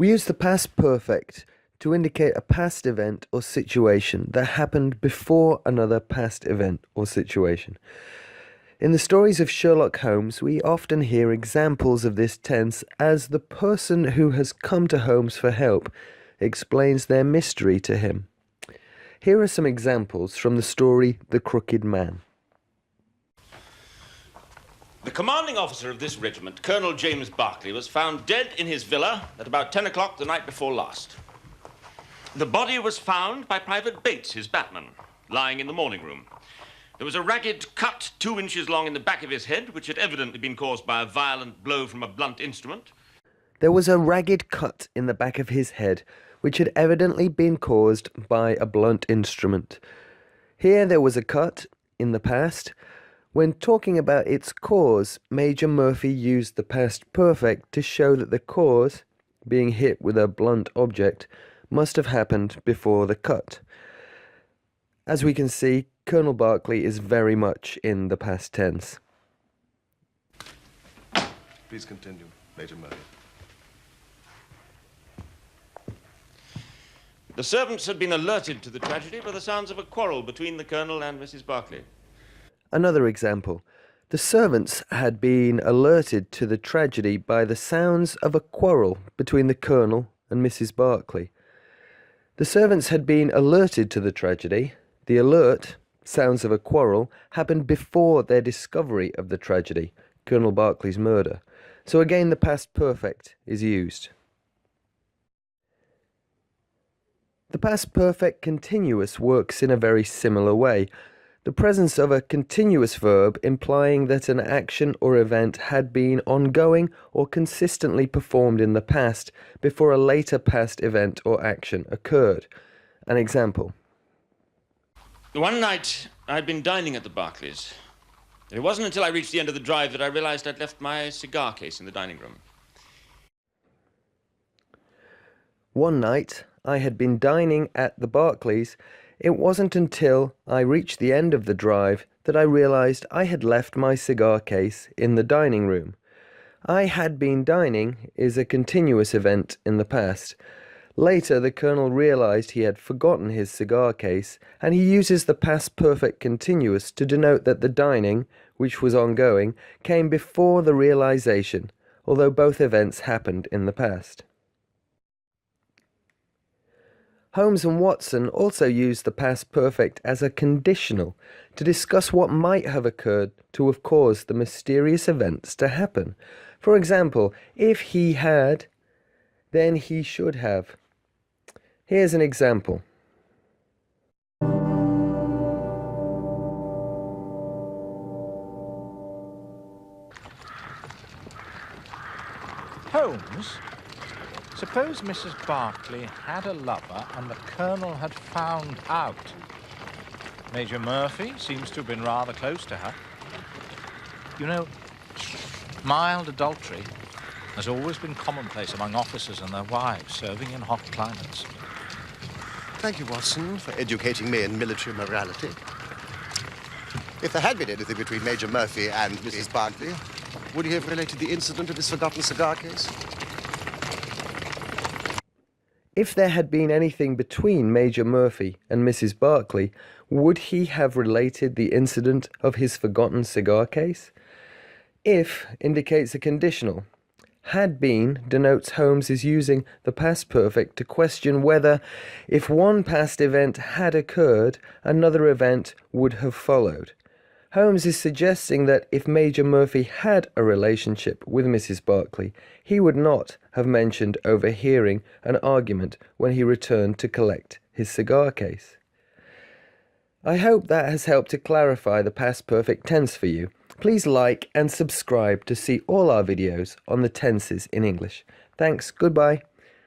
We use the past perfect to indicate a past event or situation that happened before another past event or situation. In the stories of Sherlock Holmes, we often hear examples of this tense as the person who has come to Holmes for help explains their mystery to him. Here are some examples from the story The Crooked Man. The commanding officer of this regiment, Colonel James Berkeley, was found dead in his villa at about 10 o'clock the night before last. The body was found by Private Bates, his batman, lying in the morning room. There was a ragged cut 2 inches long in the back of his head, which had evidently been caused by a violent blow from a blunt instrument. There was a ragged cut in the back of his head, which had evidently been caused by a blunt instrument. Here there was a cut in the past. When talking about its cause, Major Murphy used the past perfect to show that the cause, being hit with a blunt object, must have happened before the cut. As we can see, Colonel Berkeley is very much in the past tense. Please continue, Major Murphy. The servants had been alerted to the tragedy by the sounds of a quarrel between the Colonel and Mrs. Berkeley. Another example. The servants had been alerted to the tragedy by the sounds of a quarrel between the Colonel and Mrs. Berkeley. The servants had been alerted to the tragedy. The alert, sounds of a quarrel, happened before their discovery of the tragedy, Colonel Berkeley's murder. So again, the past perfect is used. The past perfect continuous works in a very similar way. The presence of a continuous verb implying that an action or event had been ongoing or consistently performed in the past before a later past event or action occurred. An example. One night, I'd been dining at the Berkeleys. It wasn't until I reached the end of the drive that I realized I'd left my cigar case in the dining room. One night, I had been dining at the Berkeleys. It wasn't until I reached the end of the drive that I realized I had left my cigar case in the dining room. I had been dining is a continuous event in the past. Later, the Colonel realized he had forgotten his cigar case, and he uses the past perfect continuous to denote that the dining, which was ongoing, came before the realization, although both events happened in the past. Holmes and Watson also used the past perfect as a conditional to discuss what might have occurred to have caused the mysterious events to happen. For example, if he had, then he should have. Here's an example. Holmes? Suppose Mrs. Berkeley had a lover and the Colonel had found out. Major Murphy seems to have been rather close to her. You know, mild adultery has always been commonplace among officers and their wives serving in hot climates. Thank you, Watson, for educating me in military morality. If there had been anything between Major Murphy and Mrs. Berkeley, would he have related the incident of his forgotten cigar case? If there had been anything between Major Murphy and Mrs. Berkeley, would he have related the incident of his forgotten cigar case? If indicates a conditional. Had been denotes Holmes is using the past perfect to question whether, if one past event had occurred, another event would have followed. Holmes is suggesting that if Major Murphy had a relationship with Mrs. Berkeley, he would not have mentioned overhearing an argument when he returned to collect his cigar case. I hope that has helped to clarify the past perfect tense for you. Please like and subscribe to see all our videos on the tenses in English. Thanks, goodbye.